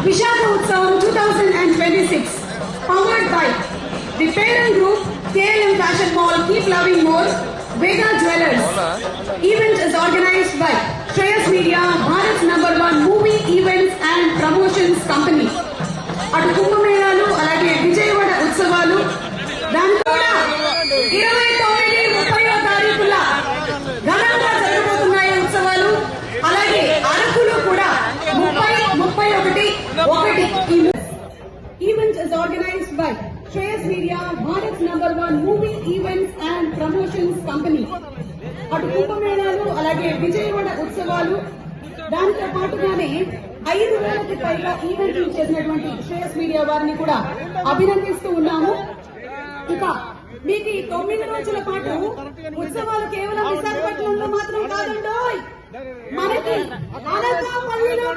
Vishaka Utsavam 2026, powered by the parent group KLM Fashion Mall, Keep Loving More, Vega Jewelers. Event is organized by Shreyas Media, Bharat's #1 movie events and promotions company. అటు కుంభమేళాలు అలాగే విజయవాడ ఉత్సవాలు దాని కూడా 29-30 తారీఖుల ఘనంగా జరగబోతున్నాయి ఉత్సవాలు. అలాగే అరకులో కూడా 30-31 event is organised by Shreyas Media, Bharat's #1 movie events and promotions company. అటు కుంభమేళాలు అలాగే విజయవాడ ఉత్సవాలు దానితో పాటుగానే 5,000కి పైగా ఈవెంట్లు చేసినటువంటి శ్రేయస్ మీడియా వారిని కూడా అభినందిస్తూ ఉన్నాము. ఇక మీకు ఈ 9 రోజుల పాటు ఉత్సవాలు కేవలం విశాఖపట్నంలో మాత్రం కాదండోయ్, మనకి అనకాపల్లిలో